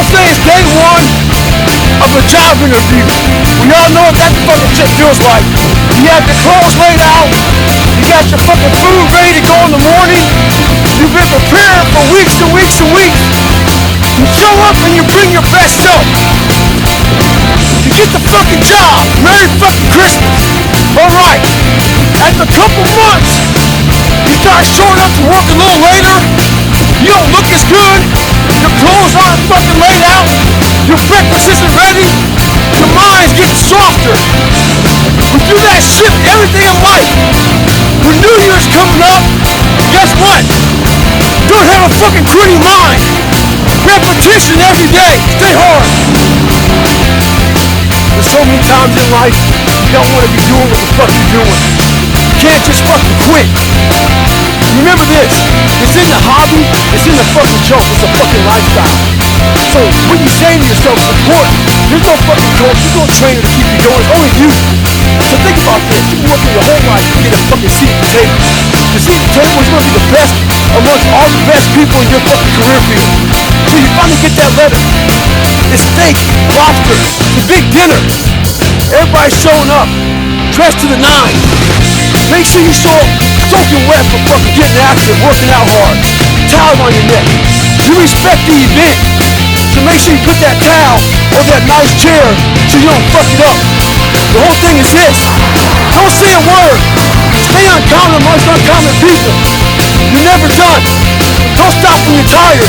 say it's day one of a job interview. We all know what that fucking shit feels like. You have your clothes laid out, you got your fucking food ready to go in the morning, you've been preparing for weeks and weeks and weeks. You show up and you bring your best self. You get the fucking job. Merry fucking Christmas. Alright, after a couple months, you start showing up to work a little later, you don't look as good, your clothes aren't fucking laid out, your breakfast isn't ready, your mind's getting softer. We do that shit with everything in life. When New Year's coming up, guess what? Don't have a fucking pretty mind. Repetition every day. Stay hard. There's so many times in life you don't want to be doing what the fuck you're doing. You can't just fucking quit. Remember this, it's in the hobby, it's in the fucking joke, it's a fucking lifestyle. So what you say to yourself is important. There's no fucking coach, there's no trainer to keep you going, it's only you. So think about this, you've been working your whole life to get a fucking seat at the table. The seat at the table is going to be the best amongst all the best people in your fucking career field. So you finally get that letter. It's steak, lobster, it's a big dinner. Everybody's showing up, dressed to the nines. Make sure you show up soaking wet for fucking getting after it, working out hard. Towel on your neck. You respect the event. So make sure you put that towel or that nice chair so you don't fuck it up. The whole thing is this. Don't say a word. Stay uncommon amongst uncommon people. You're never done. Don't stop when you're tired.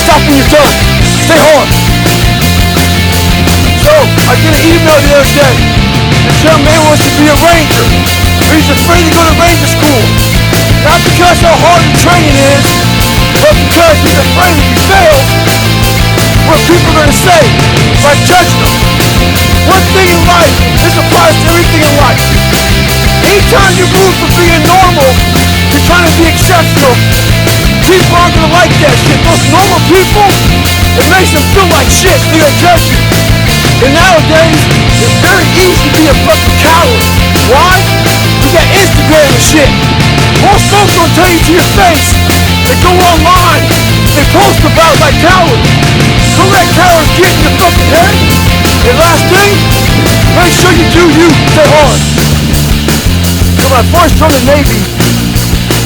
Stop when you're done. Stay hard. So, I get an email the other day. This young man wants to be a ranger. But he's afraid to go to ranger school. Not because how hard the training is, but because he's afraid if he fails, what people are going to say, by judging him. One thing in life, this applies to everything in life. Anytime you move from being normal to trying to be exceptional, people aren't going to like that shit. Those normal people, it makes them feel like shit. They're going to judge you. And nowadays, it's very easy to be a fucking coward. Why? We got Instagram and shit. Most folks don't tell you to your face. They go online, they post about like cowards. Don't let cowards get in your fucking head. And last thing, make sure you do you. Stay hard. So when I first joined the Navy,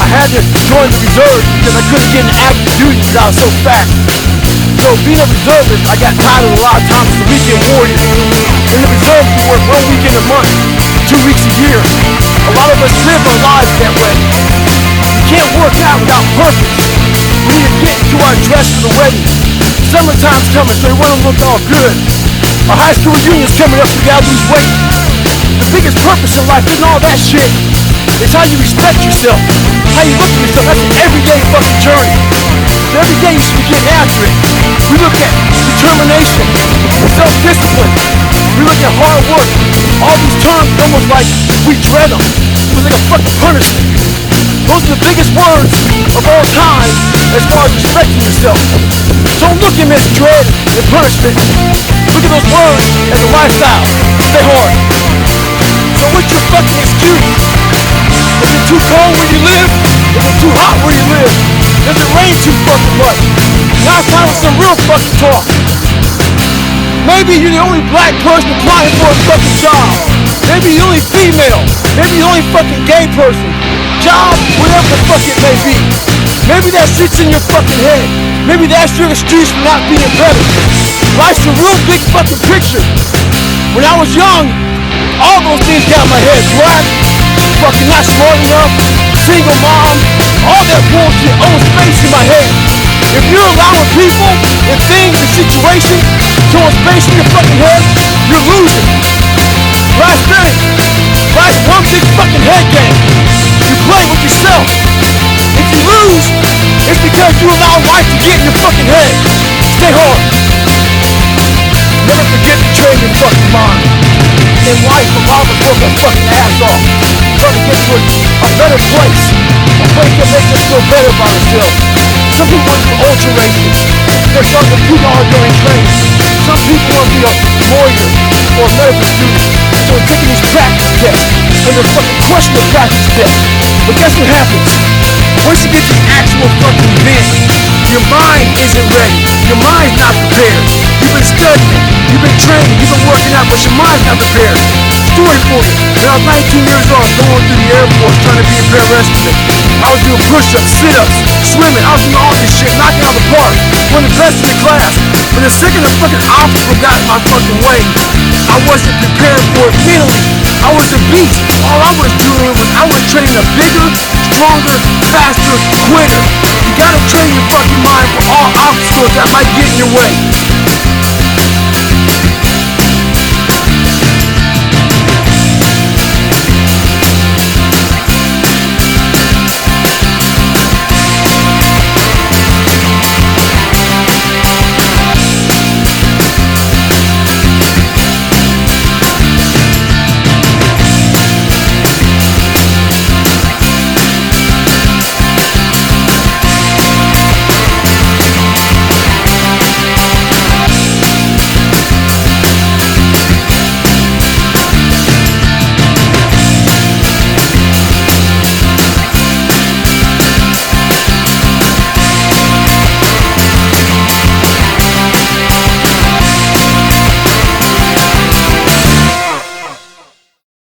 I had to join the reserves because I couldn't get into active duty because I was so fat. So being a reservist, I got tired of a lot of times as a weekend warrior. In the reserves, we work 1 weekend a month, 2 weeks a year. A lot of us live our lives that way. You can't work out without purpose. We need to get into our dress for the wedding. Summertime's coming, so we want to look all good. Our high school reunion's coming up, so we gotta lose weight. The biggest purpose in life isn't all that shit. It's how you respect yourself, how you look at yourself. That's an everyday fucking journey. So every day you should be getting after it. We look at determination, self-discipline. We look at hard work. All these terms almost like we dread them. It's like a fucking punishment. Those are the biggest words of all time as far as respecting yourself. Don't look at them as dread and punishment. Look at those words as a lifestyle. Stay hard. So what's your fucking excuse? Is it too cold where you live? Is it too hot where you live? Does it rain too fucking much? Now it's time for some real fucking talk. Maybe you're the only black person applying for a fucking job. Maybe you're the only female. Maybe you're the only fucking gay person. Job, whatever the fuck it may be. Maybe that shit's in your fucking head. Maybe that's your excuse for not being better. Life's a real big fucking picture. When I was young, all those things got in my head. Black, fucking not smart enough, single mom, all that bullshit owns space in my head. If you're allowing people and things and situations to own space in your fucking head, you're losing. Last thing, life's one big fucking head game. You play with yourself. If you lose, it's because you allow life to get in your fucking head. Stay hard. Never forget to train your fucking mind. In life, a lot of us work our fucking ass off, trying to get to a better place. A place that makes us feel better about ourselves. Some people want to do ultra races. They're trying to compete hard during training. Some people want to be a lawyer or a medical student. So they're taking these practice tests. And they're fucking crushing the practice tests. But guess what happens? Once you get to the actual fucking event, your mind isn't ready. Your mind's not prepared. training, you've been working out, but your mind's not prepared. Story for you. When I was 19 years old, going through the Air Force trying to be a pararescue. I was doing push-ups, sit-ups, swimming. I was doing all this shit, knocking out the park. One of the best in the class. But the second the fucking obstacle got in my fucking way, I wasn't prepared for it mentally. I was a beast. All I was doing was I was training a bigger, stronger, faster quitter. You gotta train your fucking mind for all obstacles that might get in your way.